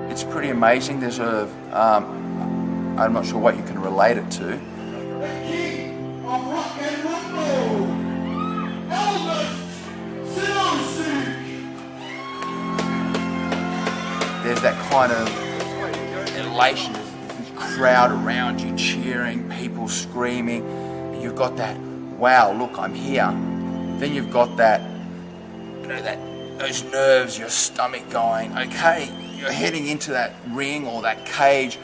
It's pretty amazing. There's a, I'm not sure what you can relate it to. The king of rock and roll, Elvis, Sinosic. There's that kind of elation, this crowd around you cheering, people screaming. And you've got that, wow, look, I'm here. Then you've got that, you know, those nerves, your stomach going, okay, you're heading into that ring or that cage,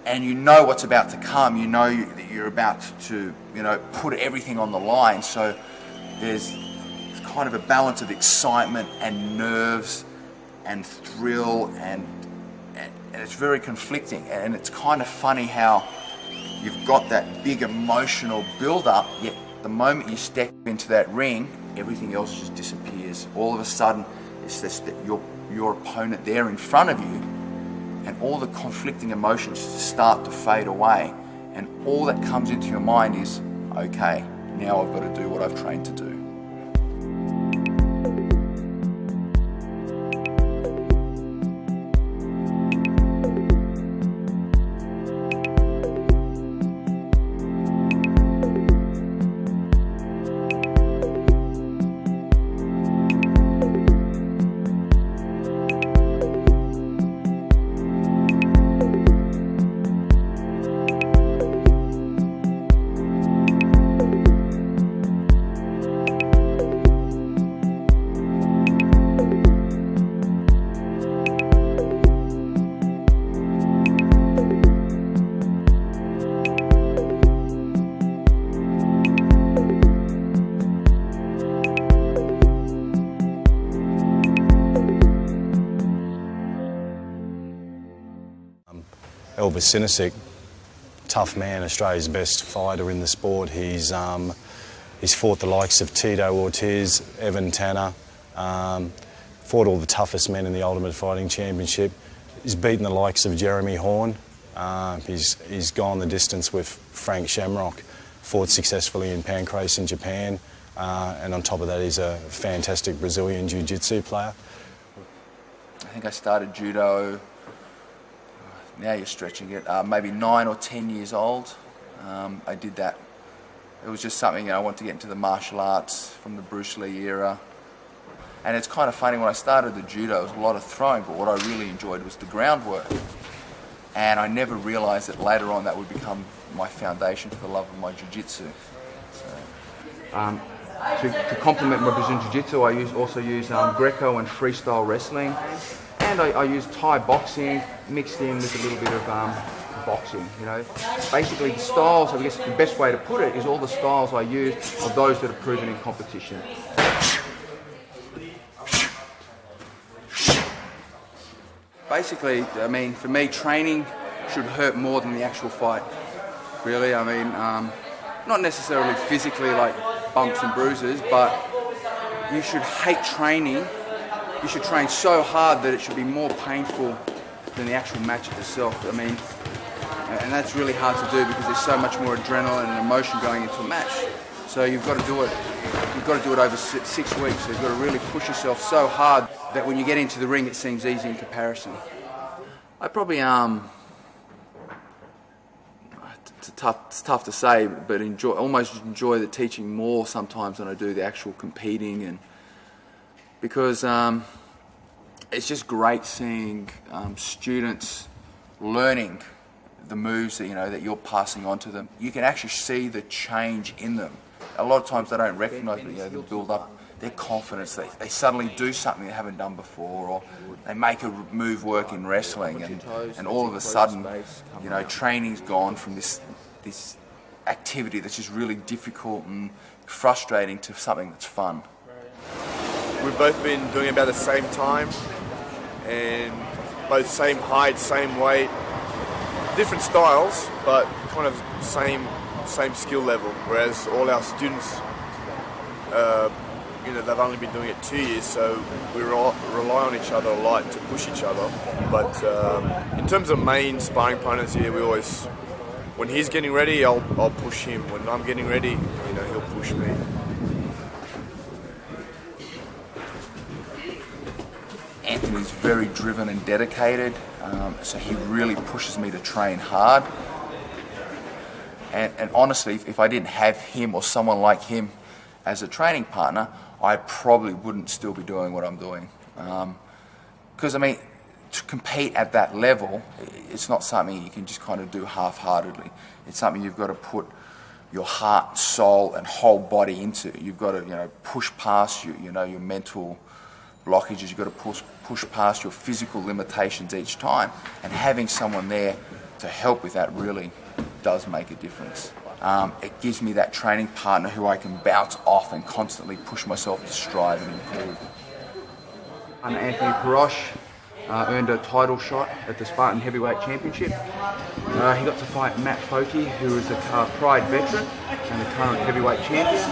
and you know what's about to come. You know that you're about to, you know, put everything on the line. So there's kind of a balance of excitement and nerves and thrill, and it's very conflicting. And it's kind of funny how you've got that big emotional build-up, yet the moment you step into that ring, everything else just disappears. All of a sudden, it's just that your opponent there in front of you, and all the conflicting emotions start to fade away, and all that comes into your mind is, okay, now I've got to do what I've trained to do. Elvis Sinosic, tough man, Australia's best fighter in the sport. He's fought the likes of Tito Ortiz, Evan Tanner, fought all the toughest men in the Ultimate Fighting Championship. He's beaten the likes of Jeremy Horn. He's gone the distance with Frank Shamrock, fought successfully in Pancrase in Japan, and on top of that he's a fantastic Brazilian Jiu-Jitsu player. I think I started judo, now you're stretching it, maybe 9 or 10 years old. I did that. It was just something, you know, I wanted to get into the martial arts from the Bruce Lee era. And it's kind of funny, when I started the judo, it was a lot of throwing, but what I really enjoyed was the groundwork. And I never realised that later on that would become my foundation for the love of my jiu-jitsu. So. To complement my Brazilian jiu-jitsu, I also use Greco and freestyle wrestling. And I use Thai boxing mixed in with a little bit of boxing, you know. Basically the styles, I guess the best way to put it, is all the styles I use are those that are proven in competition. Basically, I mean, for me, training should hurt more than the actual fight. Really, I mean, not necessarily physically like bumps and bruises, but you should hate training. You should train so hard that it should be more painful than the actual match itself. I mean, and that's really hard to do because there's so much more adrenaline and emotion going into a match. So you've got to do it. You've got to do it over 6 weeks. So you've got to really push yourself so hard that when you get into the ring, it seems easy in comparison. I probably it's tough to say, but almost enjoy the teaching more sometimes than I do the actual competing, and because it's just great seeing students learning the moves that, you know, that you're passing on to them. You can actually see the change in them. A lot of times they don't recognise, but, you know, they'll build up their confidence. They suddenly do something they haven't done before, or they make a move work in wrestling, and all of a sudden, you know, training's gone from this activity that's just really difficult and frustrating to something that's fun. We've both been doing it about the same time, and both same height, same weight, different styles, but kind of same skill level. Whereas all our students, they've only been doing it 2 years, so we rely on each other a lot to push each other. But in terms of main sparring opponents here, we always, when he's getting ready, I'll push him. When I'm getting ready, he'll push me. Anthony's very driven and dedicated, so he really pushes me to train hard. And honestly, if I didn't have him or someone like him as a training partner, I probably wouldn't still be doing what I'm doing. Because, to compete at that level, it's not something you can just kind of do half-heartedly. It's something you've got to put your heart, soul, and whole body into. You've got to, push past your mental blockages. You've got to push past your physical limitations each time. And having someone there to help with that really does make a difference. It gives me that training partner who I can bounce off and constantly push myself to strive and improve. And Anthony Perosh earned a title shot at the Spartan Heavyweight Championship. He got to fight Matt Foakey, who is a Pride veteran and the current heavyweight champion.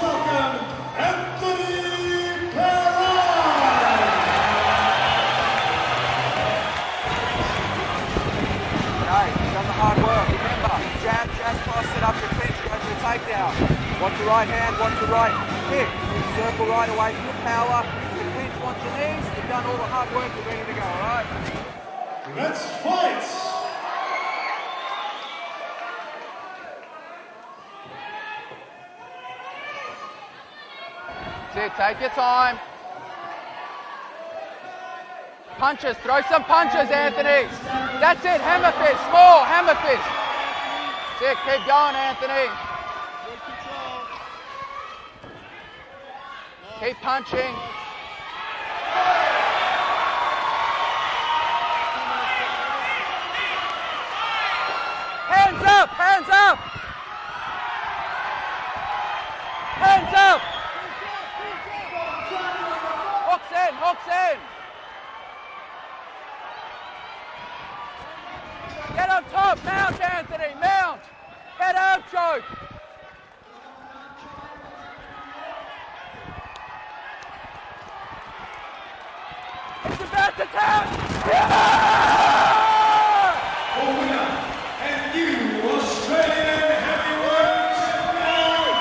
Hard work. Remember, jab, cross, set up your clinch, go for the takedown. Watch your right hand, watch your right kick. Circle right away, good power. The clinch, watch your knees. You've done all the hard work, you're ready to go, alright? Let's fight! That's it, take your time. Punches, throw some punches, Anthony. That's it, hammer fist, small hammer fist. That's it, keep going, Anthony. Keep punching. Hands up, hands up. Hands up. Hooks in, hooks in. Get on top, mount Anthony, mount! Head out, choke! It's about to count! Yeah! And you, Australian heavyweight champion,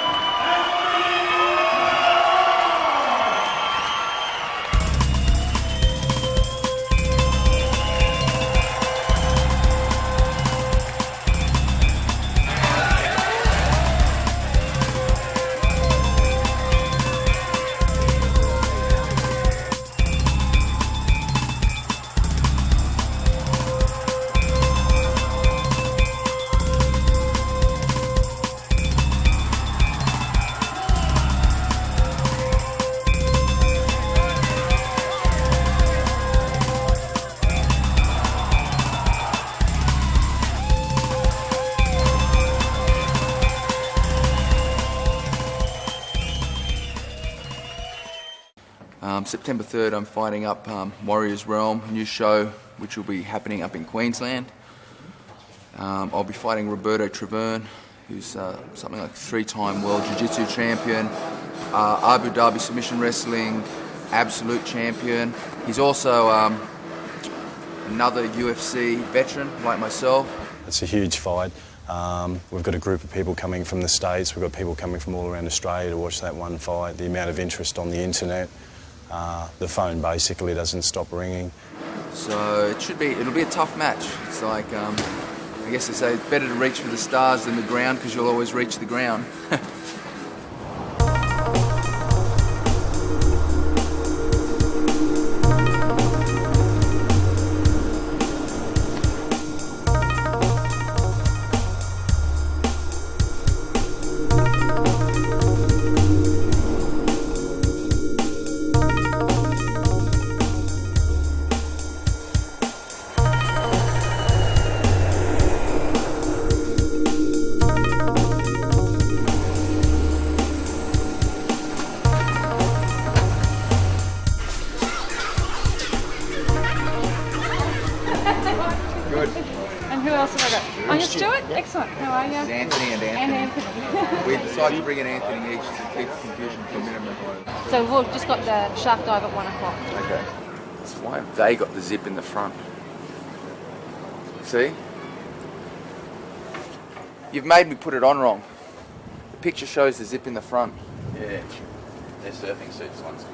September 3rd, I'm fighting up Warriors Realm, a new show which will be happening up in Queensland. I'll be fighting Roberto Travern, who's something like 3-time World Jiu-Jitsu champion, Abu Dhabi submission wrestling absolute champion. He's also another UFC veteran like myself. It's a huge fight. We've got a group of people coming from the States, we've got people coming from all around Australia to watch that one fight. The amount of interest on the internet, the phone basically doesn't stop ringing. So it'll be a tough match. It's like, I guess they say it's better to reach for the stars than the ground because you'll always reach the ground. And who else have I got? Oh, you're Stuart? Excellent. How are you? Anthony and Anthony. We decided to bring in Anthony each to keep the confusion to a minimum. So we've just got the shark dive at 1 o'clock. Okay. That's why they got the zip in the front. See? You've made me put it on wrong. The picture shows the zip in the front. Yeah, they're surfing suits ones.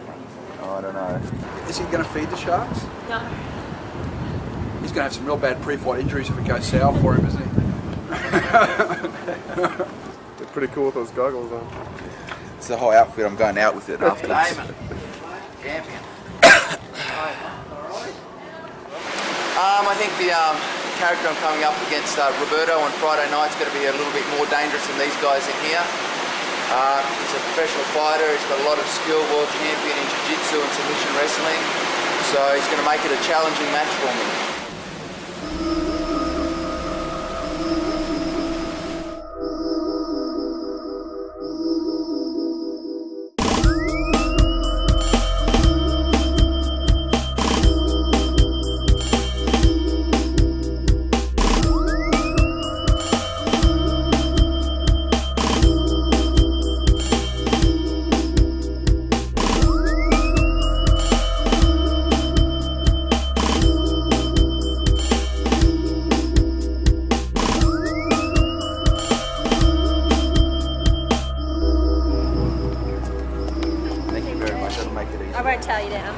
Oh, I don't know. Is he going to feed the sharks? No. He's going to have some real bad pre-flight injuries if it goes south for him, isn't he? They're pretty cool with those goggles on. It's the whole outfit. I'm going out with it afterwards. Champion. I think the character I'm coming up against, Roberto, on Friday night is going to be a little bit more dangerous than these guys in here. He's a professional fighter. He's got a lot of skill, world champion in jiu-jitsu and submission wrestling. So he's going to make it a challenging match for me. I won't tell you down.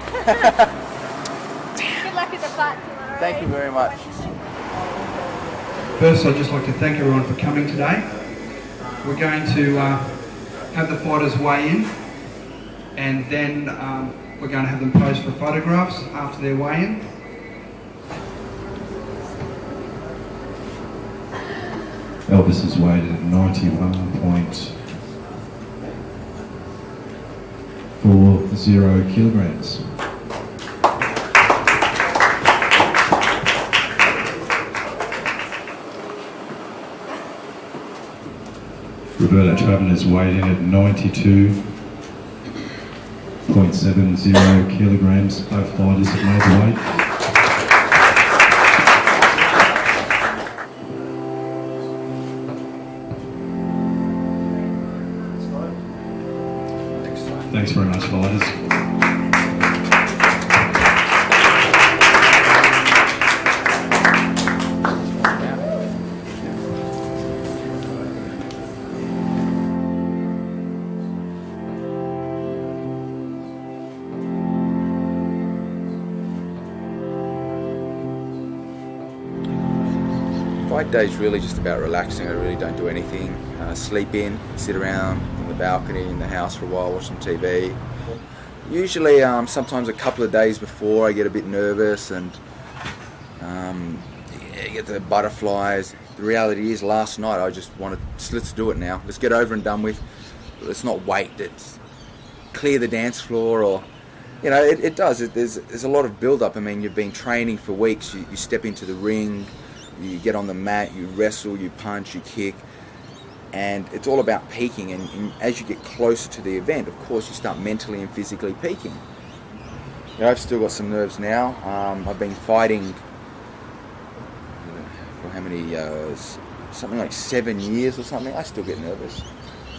Good luck at the fight tomorrow. Thank you very much. First, I'd just like to thank everyone for coming today. We're going to have the fighters weigh in, and then we're going to have them pose for photographs after their weigh-in. Elvis is weighed at 91.40 kilograms. Roberto Travern is weighed in at 92.70 kilograms. Both fighters have made the weight. Thanks very much, fighters. Fight day is really just about relaxing. I really don't do anything. Sleep in, sit around on the balcony in the house for a while, watch some TV. Usually, sometimes a couple of days before, I get a bit nervous and get the butterflies. The reality is, last night I just wanted, let's do it now. Let's get over and done with. Let's not wait. Let's clear the dance floor, or you know, it does. There's a lot of build-up. I mean, you've been training for weeks. You step into the ring. You get on the mat, you wrestle, you punch, you kick, and it's all about peaking. And as you get closer to the event, of course, you start mentally and physically peaking. You know, I've still got some nerves now. I've been fighting for how many years? Something like 7 years or something. I still get nervous.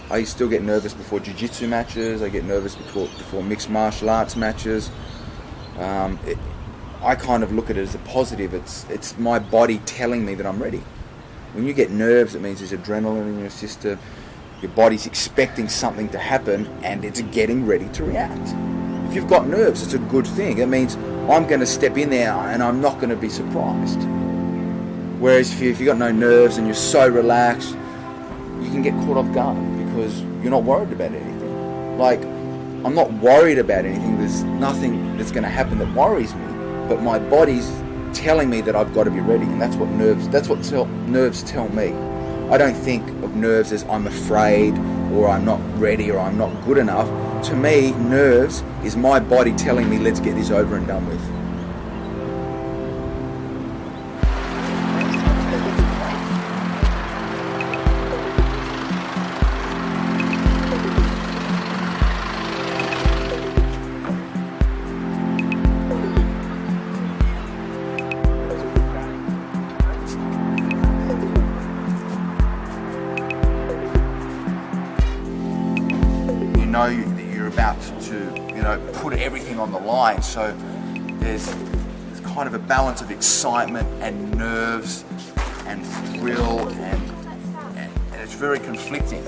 I still get nervous before jiu-jitsu matches. I get nervous before mixed martial arts matches. I kind of look at it as a positive. It's my body telling me that I'm ready. When you get nerves, it means there's adrenaline in your system. Your body's expecting something to happen, and it's getting ready to react. If you've got nerves, it's a good thing. It means I'm going to step in there, and I'm not going to be surprised. Whereas if you've got no nerves and you're so relaxed, you can get caught off guard because you're not worried about anything. Like, I'm not worried about anything. There's nothing that's going to happen that worries me. But my body's telling me that I've got to be ready, and that's what nerves tell me. I don't think of nerves as I'm afraid, or I'm not ready, or I'm not good enough. To me, nerves is my body telling me, let's get this over and done with. put everything on the line. So there's kind of a balance of excitement and nerves and thrill, and it's very conflicting.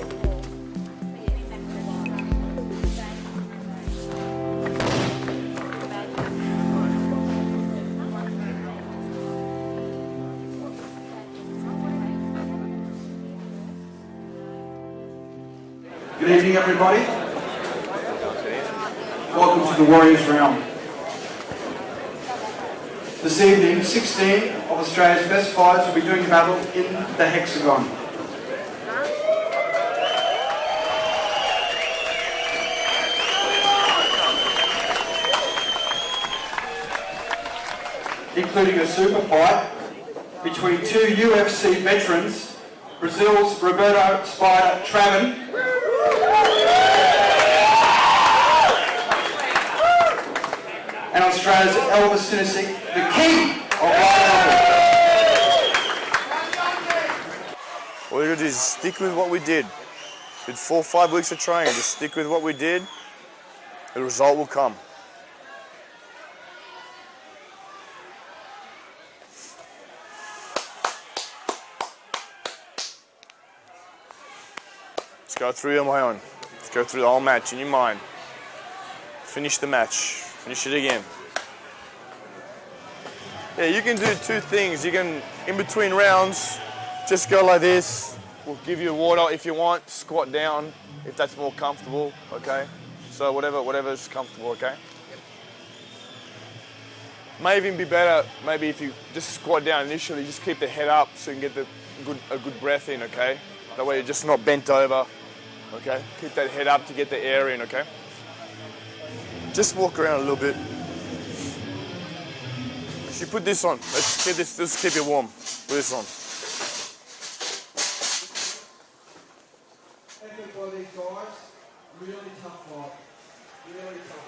Good evening, everybody. Welcome to the Warriors Realm. This evening, 16 of Australia's best fighters will be doing battle in the Hexagon. Including a super fight between two UFC veterans, Brazil's Roberto Spider Travern and Australia's Elvis Sinosic, the king of light. All you gotta do is stick with what we did. Did 4 or 5 weeks of training, just stick with what we did, the result will come. Let's go through on my own. Let's go through the whole match in your mind. Finish the match. Finish it again. Yeah, you can do 2 things. You can, in between rounds, just go like this. We'll give you water if you want. Squat down if that's more comfortable, okay? So whatever's comfortable, okay? May even be better, maybe if you just squat down initially, just keep the head up so you can get a good breath in, okay? That way you're just not bent over, okay? Keep that head up to get the air in, okay? Just walk around a little bit. If you put this on, let's keep it warm. Put this on. For these guys, really tough fight. Really tough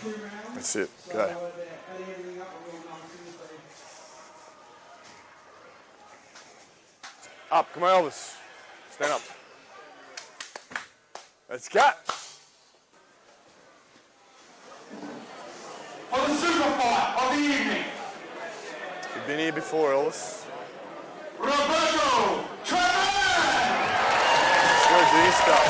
fight. That's it. Go. Up, come on, Elvis. Stand up. Let's go. For the super fight of the evening, You've been here before, Elvis. Roberto Travern! Let's go do your stuff.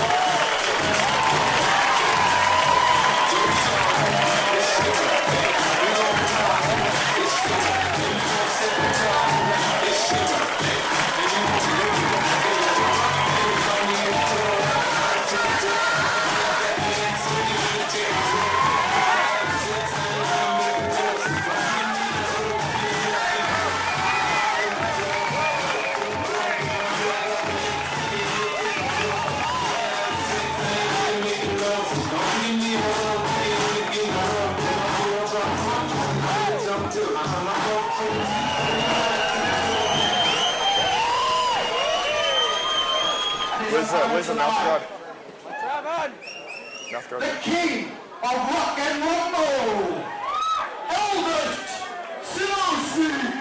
Where's the mouth guard? Travern! Mouth guard. The king of rock and roll, Elvis Sinosic!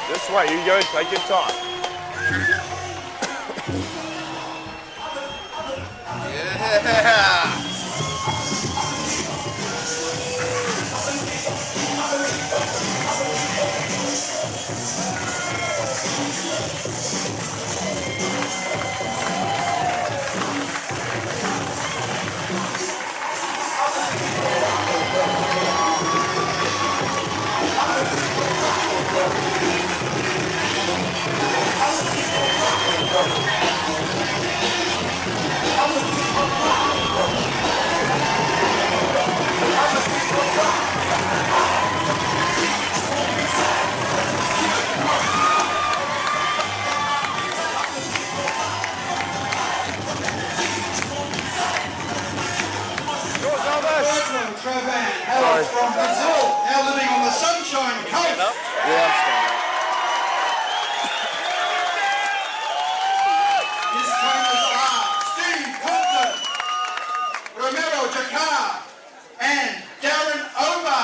This way, you go, take your time. Yeah! Travern, hails from Brazil, now living on the Sunshine Coast. Yeah, I'm standing up. His trainers are Steve Compton, Romero Jakar, and Darren Oba.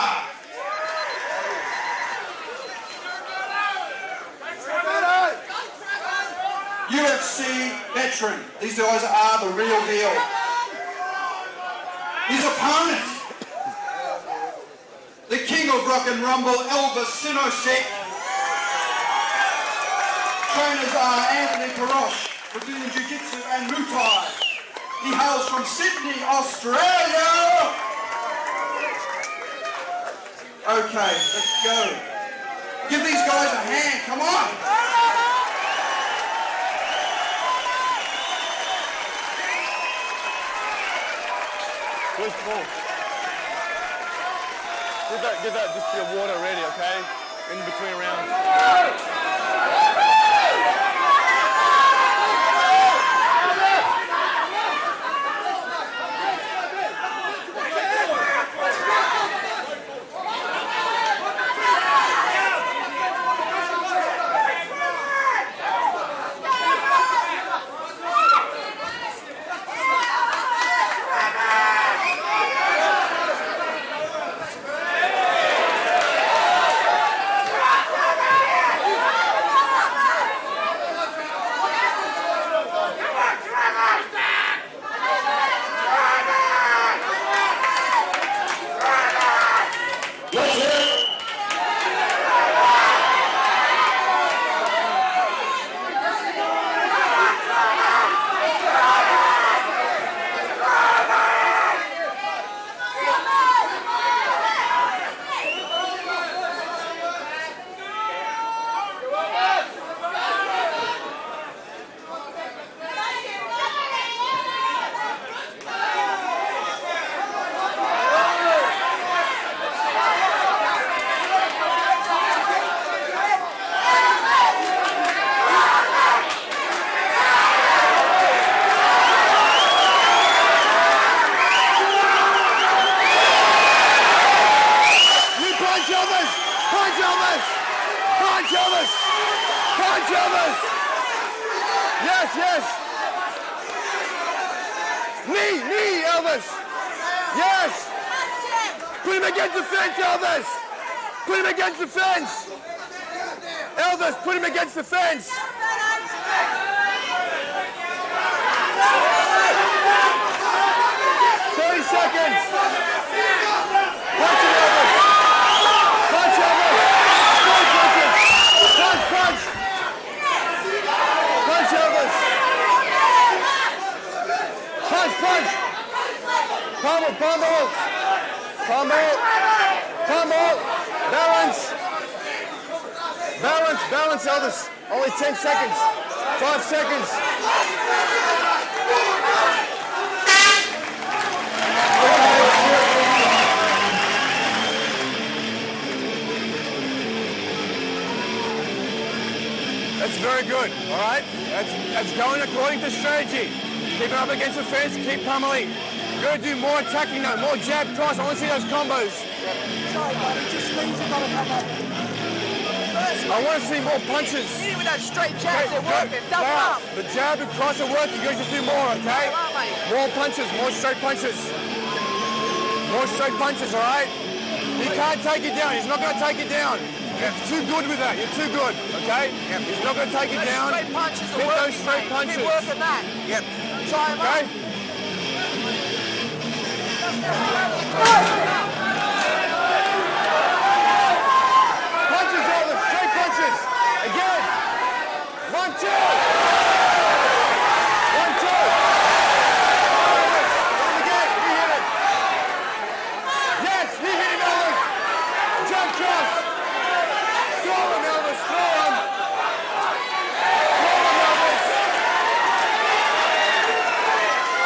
UFC veteran. These guys are the real deal. His opponent, the king of rock and rumble, Elvis Sinosic. Trainers are Anthony Parosh, Brazilian Jiu-Jitsu and Muay Thai. He hails from Sydney, Australia. Okay, let's go. Give these guys a hand, come on. Where's Paul? Get that, just your water ready, okay? In between rounds. Yes! Knee, Elvis! Yes! Put him against the fence, Elvis! Put him against the fence! Elvis, put him against the fence! 30 seconds! Punch him, Elvis! Punch, Elvis! Punch! Punch, Elvis! Punch! Pummel! Balance, Elvis. Only 10 seconds. 5 seconds. That's very good, all right? That's going according to strategy. Keep it up against the fence, keep pummeling. You're going to do more attacking though, more jab cross. I want to see those combos. Sorry, buddy, just leans have got to come up. I want to see more punches. Hit it with that straight jab, they're working. Double up. The jab and cross are working. You're going to do more, okay? More punches, more straight punches. More straight punches, all right? He can't take it down. He's not going to take it down. You're too good with that. You're too good, okay? He's not going to take it down. Straight punches are Hit working, those straight punches. Keep working that. Yep. Try him okay? Punches, Elvis. Straight punches. Again. 1, 2. 1, 2. Again. He hit it. Yes, he hit him, Elvis. Jump cross. Throw him, Elvis. Throw him. Throw him, Elvis.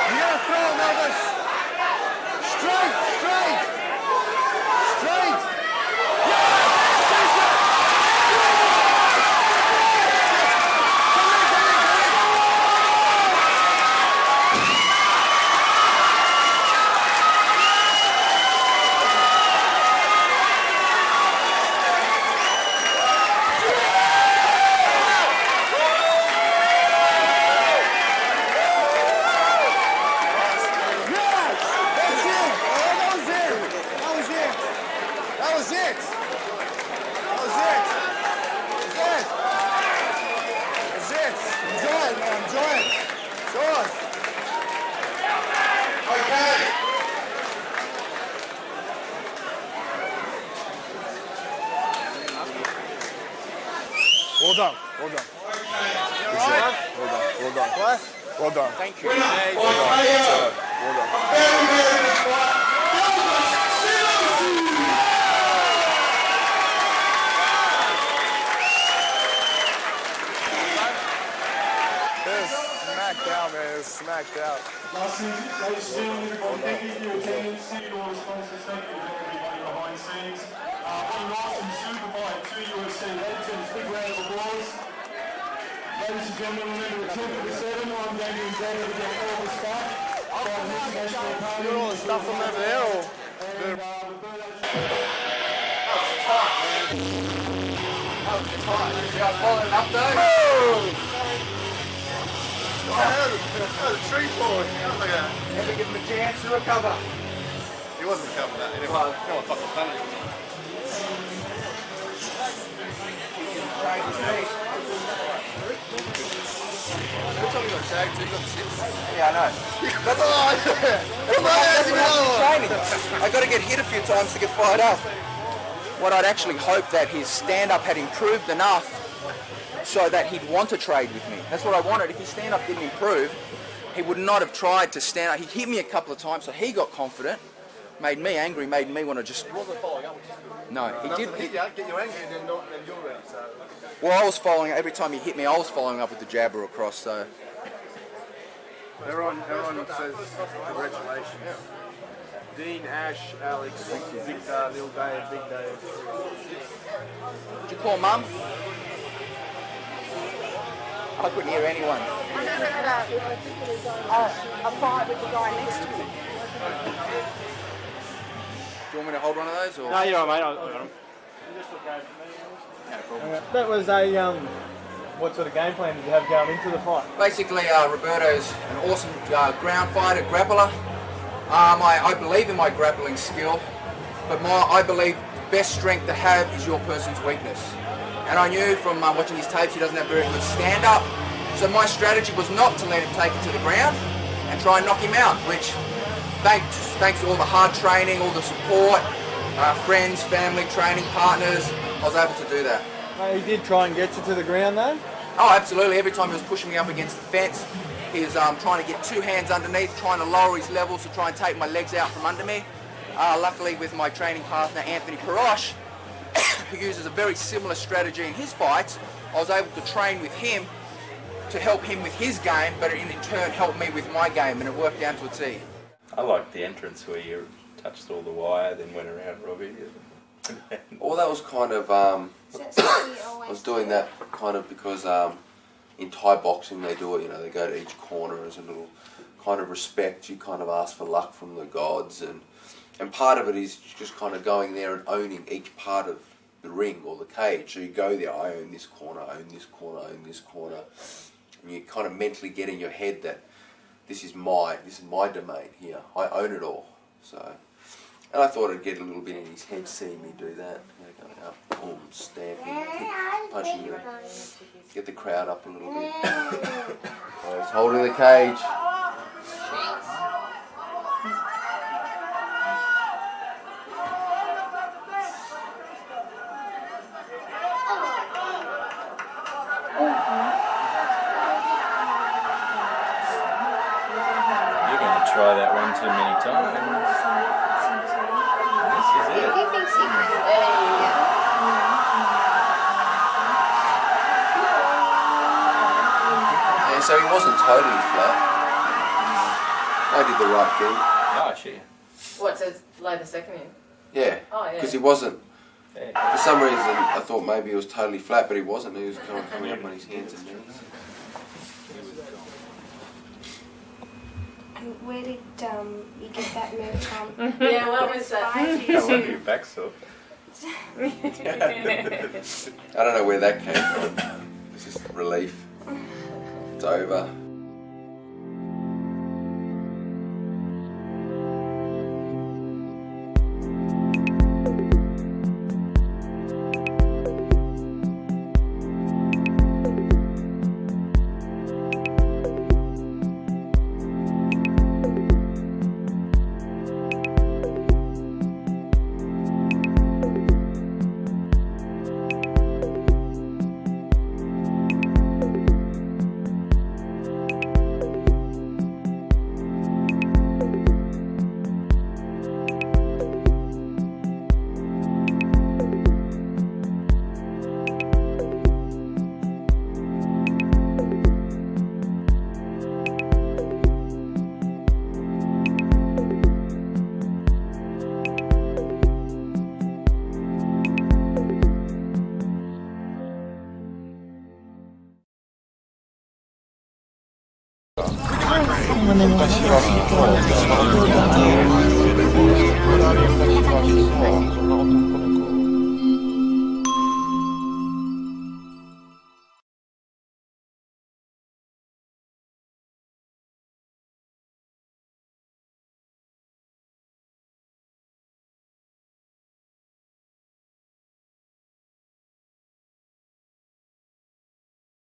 You gotta throw him, Elvis. Straight. Enjoy it, man. Enjoy it. Enjoy it. Okay. Well done. Well done. You all right? Well done. Well done. What? Well done. Thank you. Well done. Well done. Smacked out, man. It was smacked out. Ladies and gentlemen, everybody, thank you for your attendance. Thank you to all the sponsors. Thank you to everybody behind the scenes. What an awesome Superfight 2 UFC legends. Big round of applause. Ladies and gentlemen, remember at 10 for the 7, I'm going to enjoy it again all the stuff. You got all the stuff from over there, or? Following up though. Oh, the tree falling. Never give him a chance to recover. He wasn't recovering that. Anyway, no one fucking penalty. Every time you got tagged, you got shit. Yeah, I know. That's all Training. I got to get hit a few times to get fired up. What I'd actually hoped that his stand-up had improved enough so that he'd want to trade with me. That's what I wanted. If his stand-up didn't improve, he would not have tried to stand up. He hit me a couple of times, so he got confident, made me angry, made me want to just... He wasn't following up. No, he didn't. Hit you, get you angry, and then you're out. So. Well, I was following, every time he hit me, I was following up with the jabber across, so... Everyone says congratulations. Dean, Ash, Alex, Victor, Lil Dave, Big Dave. Did you call Mum? I couldn't hear anyone. I had a fight with the guy next to me. Do you want me to hold one of those? Or? No, you're all right, mate. I got him. No problem. That was a, what sort of game plan did you have going into the fight? Basically, Roberto's an awesome ground fighter, grappler. I believe in my grappling skill, but I believe the best strength to have is your person's weakness. And I knew from watching his tapes he doesn't have very good stand-up, so my strategy was not to let him take it to the ground and try and knock him out, which thanks to all the hard training, all the support, friends, family, training partners, I was able to do that. He did try and get you to the ground though? Oh, absolutely. Every time he was pushing me up against the fence, he was trying to get two hands underneath, trying to lower his levels to try and take my legs out from under me. Luckily, with my training partner, Anthony Parosh, who uses a very similar strategy in his fights, I was able to train with him to help him with his game, but in turn help me with my game, and it worked down to a T. I liked the entrance where you touched all the wire, then went around Robbie. Well, that was kind of, I was doing that kind of because in Thai boxing they do it, you know, they go to each corner as a little kind of respect. You kind of ask for luck from the gods, and part of it is just kind of going there and owning each part of the ring or the cage. So you go there, I own this corner, I own this corner, I own this corner, and you kind of mentally get in your head that this is my domain here. I own it all. So, and I thought I'd get a little bit in his head seeing me do that. You know, going up, boom, stamping, punching, you know, get the crowd up a little bit. I was holding the cage. Try that one too many times. This is it. He thinks he can. Yeah, so he wasn't totally flat. I did the right thing. Oh, shit. What, so lay the second in? Yeah. Oh, yeah. Because he wasn't. For some reason, I thought maybe he was totally flat, but he wasn't. He was kind of coming up on his hands and knees. And where did you get that nerve from? Yeah, what was that? I wonder your back sore. I don't know where that came from. It's just relief. It's over. When they